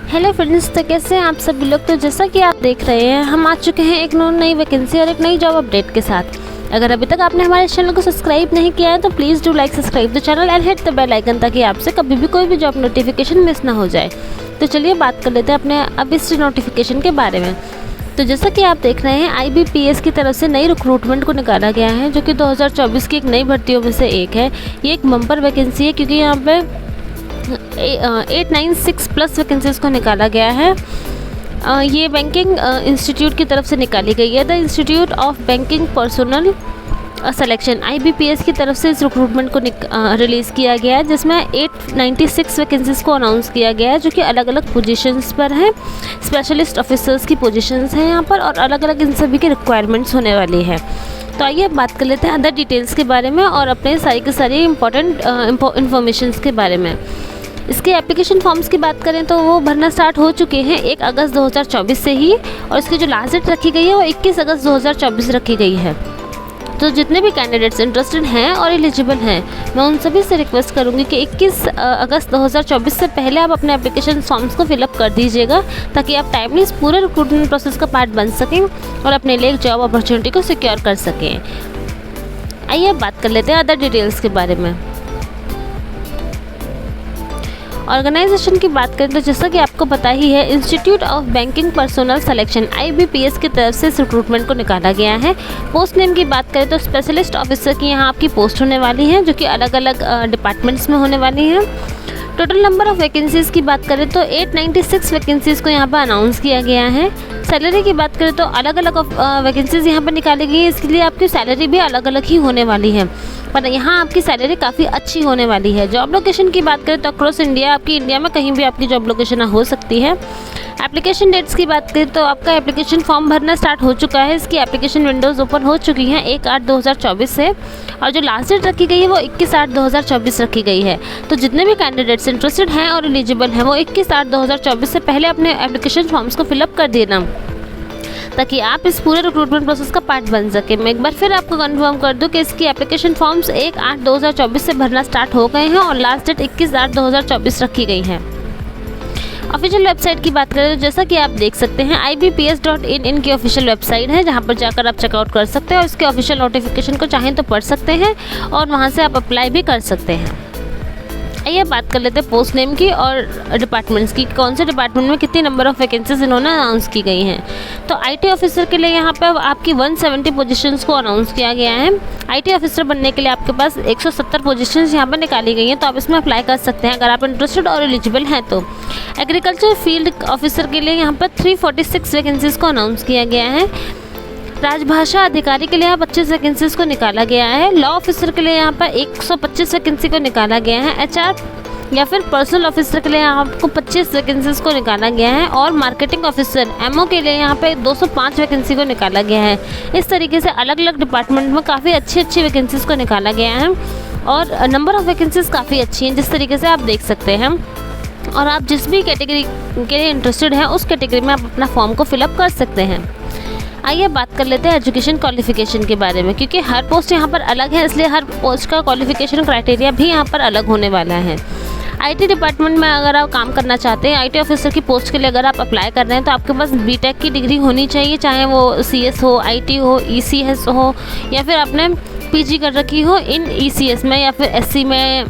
Hello friends, तो कैसे हैं आप सभी लोग। तो जैसा कि आप देख रहे हैं, हम आ चुके हैं एक नई वैकेंसी और एक नई जॉब अपडेट के साथ। अगर अभी तक आपने हमारे चैनल को सब्सक्राइब नहीं किया है तो please do like subscribe the channel and hit the bell icon, ताकि आपसे कभी भी कोई भी जॉब नोटिफिकेशन मिस ना हो जाए। तो चलिए बात कर लेते हैं अपने अब इस नोटिफिकेशन के बारे में। तो जैसा कि आप देख रहे हैं, IBPS की तरफ से नई रिक्रूटमेंट को निकाला गया है, जो कि 2024 की एक नई भर्तियों में से एक है। ये एक बम्पर वैकेंसी है, क्योंकि यहाँ पे 896 प्लस वैकेंसीज़ को निकाला गया है। ये बैंकिंग इंस्टीट्यूट की तरफ से निकाली गई है। The institute of banking personal selection IBPS की तरफ से इस रिक्रूटमेंट को रिलीज़ किया गया है, जिसमें 896 वैकेंसीज़ को अनाउंस किया गया है, जो कि अलग अलग पोजीशंस पर हैं। स्पेशलिस्ट ऑफिसर्स की पोजीशंस हैं यहाँ पर, और अलग अलग इन सभी की रिक्वायरमेंट्स होने वाली है। तो आइए बात कर लेते हैं अदर डिटेल्स के बारे में और अपने सारी के सारी इंपॉर्टेंट इंफॉर्मेशंस के बारे में। इसके एप्लीकेशन फॉर्म्स की बात करें तो वो भरना स्टार्ट हो चुके हैं 1 अगस्त 2024 से ही, और इसकी जो लास्ट डेट रखी गई है वो 21 अगस्त 2024 रखी गई है। तो जितने भी कैंडिडेट्स इंटरेस्टेड हैं और एलिजिबल हैं, मैं उन सभी से रिक्वेस्ट करूंगी कि 21 अगस्त 2024 से पहले आप अपने एप्लीकेशन फॉर्म्स को फिलअप कर दीजिएगा, ताकि आप टाइमली इस पूरे रिक्रूटमेंट प्रोसेस का पार्ट बन सकें और अपने लिए एक जॉब अपॉर्चुनिटी को सिक्योर कर सकें। आइए अब बात कर लेते हैं अदर डिटेल्स के बारे में। ऑर्गेनाइजेशन की बात करें तो जैसा कि आपको पता ही है, institute of banking personal selection IBPS की तरफ से इस रिक्रूटमेंट को निकाला गया है। पोस्ट नेम की बात करें तो स्पेशलिस्ट ऑफिसर की यहाँ आपकी पोस्ट होने वाली है, जो कि अलग अलग डिपार्टमेंट्स में होने वाली हैं। टोटल नंबर ऑफ वैकेंसीज़ की बात करें तो 896 वैकेंसीज़ को यहाँ पर अनाउंस किया गया है। सैलरी की बात करें तो अलग अलग वैकेंसीज़ यहाँ पर निकाली गई है, इसके लिए आपकी सैलरी भी अलग अलग ही होने वाली है, पर यहाँ आपकी सैलरी काफ़ी अच्छी होने वाली है। जॉब लोकेशन की बात करें तो अक्रॉस इंडिया, आपकी इंडिया में कहीं भी आपकी जॉब लोकेशन हो सकती है। एप्लीकेशन डेट्स की बात करें तो आपका एप्लीकेशन फॉर्म भरना स्टार्ट हो चुका है। इसकी एप्लीकेशन विंडोज़ ओपन हो चुकी हैं 1/8/2024 से, और जो लास्ट डेट रखी गई है वो 21/8/2024 रखी गई है। तो जितने भी कैंडिडेट्स इंटरेस्टेड हैं और एलिजिबल हैं, वो 21/8/2024 से पहले अपने एप्लीकेशन फॉर्म्स को फिलअप कर देना, ताकि आप इस पूरे रिक्रूटमेंट प्रोसेस का पार्ट बन सके। मैं एक बार फिर आपको कंफर्म कर दूं कि इसकी एप्लीकेशन फॉर्म्स 1/8/2024 से भरना स्टार्ट हो गए हैं, और लास्ट डेट 21/8/2024 रखी गई है। ऑफिशियल वेबसाइट की बात करें तो जैसा कि आप देख सकते हैं, IBPS.in इनकी ऑफिशियल वेबसाइट है, जहां पर जाकर आप चेकआउट कर सकते हैं और इसके ऑफिशियल नोटिफिकेशन को चाहें तो पढ़ सकते हैं, और वहां से आप अप्लाई भी कर सकते हैं। आइए बात कर लेते हैं पोस्ट नेम की और डिपार्टमेंट्स की, कौन से डिपार्टमेंट में कितनी नंबर ऑफ वैकेंसीज इन्होंने अनाउंस की गई हैं। तो IT ऑफिसर के लिए यहाँ पे आपकी 170 पोजीशंस को अनाउंस किया गया है। IT ऑफिसर बनने के लिए आपके पास 170 पोजीशंस यहाँ पर निकाली गई हैं, तो आप इसमें अप्लाई कर सकते हैं अगर आप इंटरेस्टेड और एलिजिबल हैं तो। एग्रीकल्चर फील्ड ऑफिसर के लिए यहाँ पर 346 वैकेंसीज को अनाउंस किया गया है। राजभाषा अधिकारी के लिए यहाँ 25 वैकेंसीज को निकाला गया है। लॉ ऑफिसर के लिए यहाँ पर 125 वैकेंसी को निकाला गया है। HR या फिर पर्सनल ऑफिसर के लिए यहाँ आपको 25 वैकेंसीज को निकाला गया है, और मार्केटिंग ऑफिसर MO के लिए यहाँ पे 205 वैकेंसी को निकाला गया है। इस तरीके से अलग अलग डिपार्टमेंट में काफ़ी अच्छी वैकेंसीज को निकाला गया है, और नंबर ऑफ वैकेंसीज काफ़ी अच्छी हैं, जिस तरीके से आप देख सकते हैं। और आप जिस भी कैटेगरी के लिए इंटरेस्टेड हैं, उस कैटेगरी में आप अपना फॉर्म को फिलअप कर सकते हैं। आइए बात कर लेते हैं एजुकेशन क्वालिफिकेशन के बारे में, क्योंकि हर पोस्ट यहाँ पर अलग है, इसलिए हर पोस्ट का क्वालिफिकेशन क्राइटेरिया भी यहाँ पर अलग होने वाला है। IT डिपार्टमेंट में अगर आप काम करना चाहते हैं, IT ऑफिसर की पोस्ट के लिए अगर आप अप्लाई कर रहे हैं, तो आपके पास BTech की डिग्री होनी चाहिए, चाहे वो CS हो, IT हो, ECS हो, या फिर आपने PG कर रखी हो इन ECS में या फिर SC में,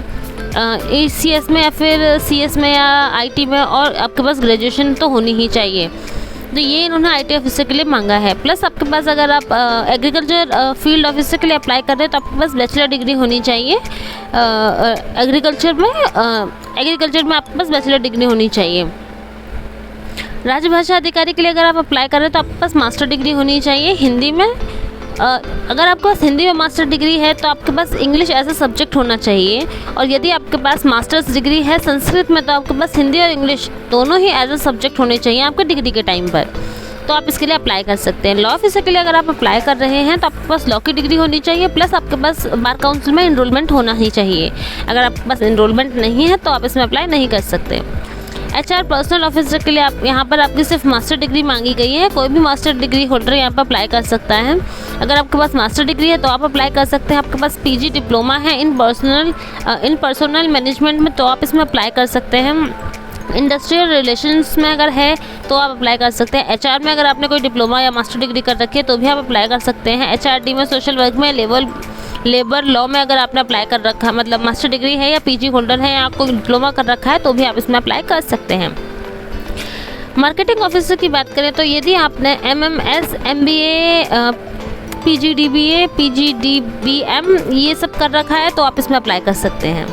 ECS में या फिर CS में या IT में, और आपके पास ग्रेजुएशन तो होनी ही चाहिए। तो ये इन्होंने IT ऑफिसर के लिए मांगा है। प्लस आपके पास अगर आप एग्रीकल्चर फील्ड ऑफिसर के लिए अप्लाई कर रहे हैं, तो आपके पास बैचलर डिग्री होनी चाहिए। एग्रीकल्चर में आपके पास बैचलर डिग्री होनी चाहिए। राजभाषा अधिकारी के लिए अगर आप अप्लाई कर रहे हैं, तो आपके पास मास्टर डिग्री होनी चाहिए हिंदी में। अगर आपके पास हिंदी में मास्टर डिग्री है, तो आपके पास इंग्लिश एज ए सब्जेक्ट होना चाहिए, और यदि आपके पास मास्टर्स डिग्री है संस्कृत में, तो आपके पास हिंदी और इंग्लिश दोनों ही एज ए सब्जेक्ट होने चाहिए आपके डिग्री के टाइम पर। तो आप इसके लिए अप्लाई कर सकते हैं। लॉ ऑफिसर के लिए अगर आप अप्लाई कर रहे हैं, तो आपके पास लॉ की डिग्री होनी चाहिए, प्लस आपके पास बार काउंसिल में इनरोलमेंट होना ही चाहिए। अगर आपके पास इनरोलमेंट नहीं है, तो आप इसमें अप्लाई नहीं कर सकते। HR पर्सनल ऑफिसर के लिए आप यहाँ पर आपकी सिर्फ मास्टर डिग्री मांगी गई है। कोई भी मास्टर डिग्री होल्डर यहाँ पर अप्लाई कर सकता है। अगर आपके पास मास्टर डिग्री है तो आप अप्लाई कर सकते हैं। आपके पास PG डिप्लोमा है इन पर्सनल मैनेजमेंट में, तो आप इसमें अप्लाई कर सकते हैं। इंडस्ट्रियल रिलेशंस में अगर है तो आप अप्लाई कर सकते हैं। एचआर में अगर आपने कोई डिप्लोमा या मास्टर डिग्री कर रखी है तो भी आप अप्लाई कर सकते हैं। एचआरडी में, सोशल वर्क में, लेबर लॉ में अगर आपने अप्लाई कर रखा है, मतलब मास्टर डिग्री है या पीजी होल्डर है या आपको डिप्लोमा कर रखा है तो भी आप इसमें अप्लाई कर सकते हैं। मार्केटिंग ऑफिसर की बात करें तो यदि आपने MMS, MBA, PGDBA, PGDBM ये सब कर रखा है तो आप इसमें अप्लाई कर सकते हैं।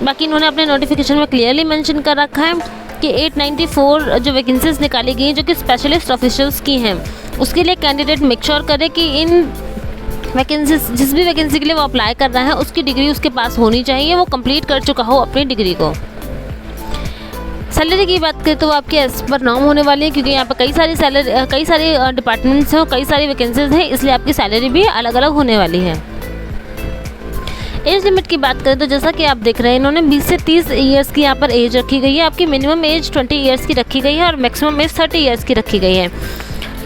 बाकी इन्होंने अपने नोटिफिकेशन में क्लियरली मेंशन कर रखा है कि 894 जो वैकेंसीज निकाली गई हैं जो कि स्पेशलिस्ट ऑफिसर्स की हैं, उसके लिए कैंडिडेट मेक श्योर करे कि इन वैकेंसीज, जिस भी वैकेंसी के लिए वो अप्लाई कर रहा है उसकी डिग्री उसके पास होनी चाहिए, वो कंप्लीट कर चुका हो अपनी डिग्री को। सैलरी की बात करें तो वो आपके एज पर नॉर्म होने वाली है, क्योंकि यहाँ पर कई सारे डिपार्टमेंट्स हैं और कई सारी वैकेंसीज हैं, इसलिए आपकी सैलरी भी अलग अलग होने वाली है। एज लिमिट की बात करें तो जैसा कि आप देख रहे हैं इन्होंने 20 से 30 ईयर्स की यहाँ पर एज रखी गई है। आपकी मिनिमम एज 20 ईयर्स की रखी गई है और मैक्सिमम एज 30 ईयर्स की रखी गई है।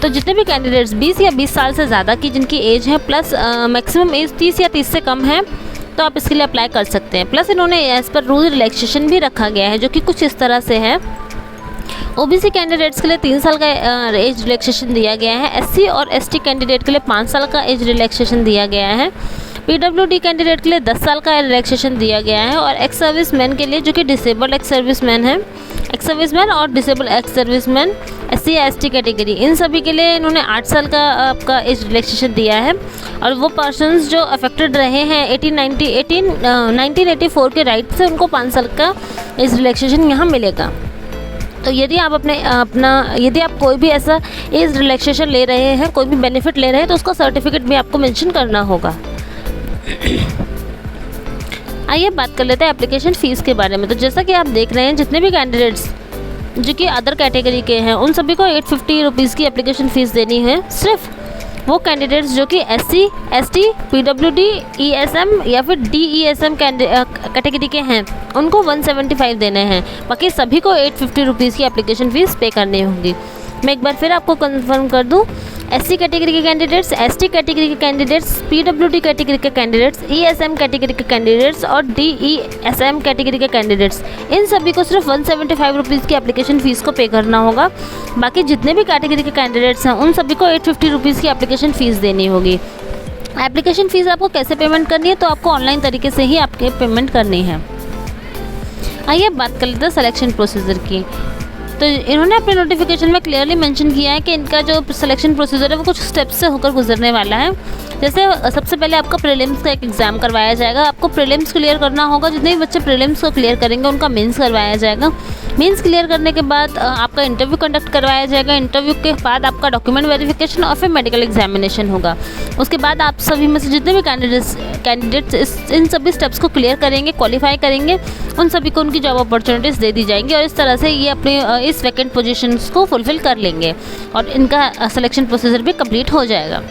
तो जितने भी कैंडिडेट्स 20 या 20 साल से ज़्यादा की जिनकी एज है प्लस मैक्सिमम एज 30 या 30 से कम है तो आप इसके लिए अप्लाई कर सकते हैं। प्लस इन्होंने एज पर रूल रिलैक्सेशन भी रखा गया है जो कि कुछ इस तरह से है। ओबीसी कैंडिडेट्स के लिए 3 साल का एज रिलैक्सेशन दिया गया है। एससी और एसटी कैंडिडेट के लिए 5 साल का एज रिलैक्सेशन दिया गया है। पीडब्ल्यूडी कैंडिडेट के लिए 10 साल का रिलैक्सेशन दिया गया है। और एक्स सर्विसमैन के लिए जो कि डिसेबल्ड एक्स सर्विसमैन है, एक्स सर्विसमैन और डिसेबल्ड एक्स सर्विसमैन एससी या एसटी कैटेगरी, इन सभी के लिए इन्होंने 8 साल का आपका एज रिलैक्सेशन दिया है। और वो पर्सन्स जो अफेक्टेड रहे हैं 1984 के राइट से, उनको 5 साल का एज रिलैक्सेशन यहाँ मिलेगा। तो यदि आप यदि आप कोई भी ऐसा एज रिलैक्सेशन ले रहे हैं, कोई भी बेनिफिट ले रहे हैं तो उसका सर्टिफिकेट भी आपको मेंशन करना होगा। आइए बात कर लेते हैं एप्लीकेशन फ़ीस के बारे में। तो जैसा कि आप देख रहे हैं जितने भी कैंडिडेट्स जो कि अदर कैटेगरी के हैं उन सभी को 850 रुपीज़ की एप्लीकेशन फ़ीस देनी है। सिर्फ वो कैंडिडेट्स जो कि एससी, एसटी, पीडब्ल्यूडी, ईएसएम या फिर डीईएसएम कैटेगरी के हैं उनको 175 देने हैं। बाकी सभी को 850 रुपीज़ की एप्लीकेशन फ़ीस पे करनी होगी। मैं एक बार फिर आपको कंफर्म कर दूं, एससी कैटेगरी के कैंडिडेट्स, एसटी कैटेगरी के कैंडिडेट्स, पीडब्ल्यूडी कैटेगरी के कैंडिडेट्स, ईएसएम कैटेगरी के कैंडिडेट्स और डीईएसएम कैटेगरी के कैंडिडेट्स, इन सभी को सिर्फ 175 रुपीज़ की एप्लीकेशन फ़ीस को पे करना होगा। बाकी जितने भी कैटेगरी के कैंडिडेट्स हैं उन सभी को 850 रुपीज़ की एप्लीकेशन फ़ीस देनी होगी। एप्लीकेशन फ़ीस आपको कैसे पेमेंट करनी है, तो आपको ऑनलाइन तरीके से ही आपके पेमेंट करनी है। आइए बात कर लेते हैं सिलेक्शन प्रोसीजर की। तो इन्होंने अपने नोटिफिकेशन में क्लियरली मेंशन किया है कि इनका जो सिलेक्शन प्रोसीजर है वो कुछ स्टेप्स से होकर गुजरने वाला है। जैसे सबसे पहले आपका प्रीलिम्स का एक एग्ज़ाम करवाया जाएगा। आपको प्रीलिम्स क्लियर करना होगा। जितने भी बच्चे प्रीलिम्स को क्लियर करेंगे उनका मेंस करवाया जाएगा। मेंस क्लियर करने के बाद आपका इंटरव्यू कंडक्ट करवाया जाएगा। इंटरव्यू के बाद आपका डॉक्यूमेंट वेरिफिकेशन और फिर मेडिकल एग्जामिनेशन होगा। उसके बाद आप सभी में से जितने भी कैंडिडेट्स इन सभी स्टेप्स को क्लियर करेंगे, क्वालिफाई करेंगे, उन सभी को उनकी जॉब अपॉर्चुनिटीज़ दे दी जाएंगी और इस तरह से ये अपने इस वैकेंट पोजीशंस को फुलफ़िल कर लेंगे और इनका सिलेक्शन प्रोसीजर भी कंप्लीट हो जाएगा।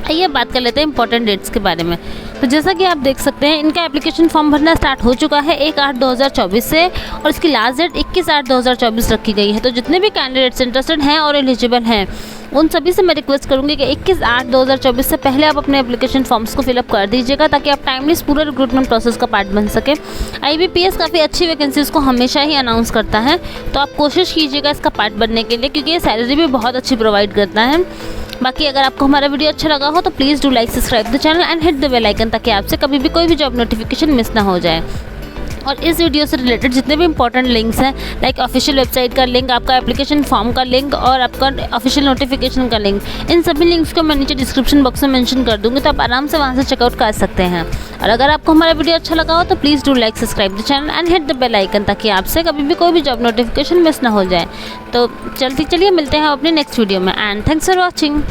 आइए बात कर लेते हैं इंपॉर्टेंट डेट्स के बारे में। तो जैसा कि आप देख सकते हैं इनका एप्लीकेशन फॉर्म भरना स्टार्ट हो चुका है 1/8/2024 से और इसकी लास्ट डेट 21/8/2024 रखी गई है। तो जितने भी कैंडिडेट्स इंटरेस्टेड हैं और एलिजिबल हैं उन सभी से मैं रिक्वेस्ट करूंगी कि 21/8/2024 से पहले आप अपने एप्लीकेशन फॉर्म्स को फिलअप कर दीजिएगा ताकि आप टाइमली पूरे रिक्रूटमेंट प्रोसेस का पार्ट बन सके। IBPS काफ़ी अच्छी वैकेंसीज़ को हमेशा ही अनाउंस करता है, तो आप कोशिश कीजिएगा इसका पार्ट बनने के लिए, क्योंकि ये सैलरी भी बहुत अच्छी प्रोवाइड करता है। बाकी अगर आपको हमारा वीडियो अच्छा लगा हो तो please do like, subscribe the channel and hit the bell icon ताकि आपसे कभी भी कोई भी जॉब नोटिफिकेशन मिस ना हो जाए। और इस वीडियो से रिलेटेड जितने भी इंपॉर्टेंट लिंक्स हैं, लाइक ऑफिशियल वेबसाइट का लिंक, आपका एप्लीकेशन फॉर्म का लिंक और आपका ऑफिशियल नोटिफिकेशन का लिंक, इन सभी लिंक्स को मैं नीचे डिस्क्रिप्शन बॉक्स में मेंशन कर दूंगी, तो आप आराम से वहां से चेकआउट कर सकते हैं। और अगर आपको हमारा वीडियो अच्छा लगा हो तो please do like, subscribe the channel and hit the bell icon ताकि आपसे कभी भी कोई भी जॉब नोटिफिकेशन मिस ना हो जाए। तो चलिए मिलते हैं अपने नेक्स्ट वीडियो में एंड थैंक्स फॉर वॉचिंग।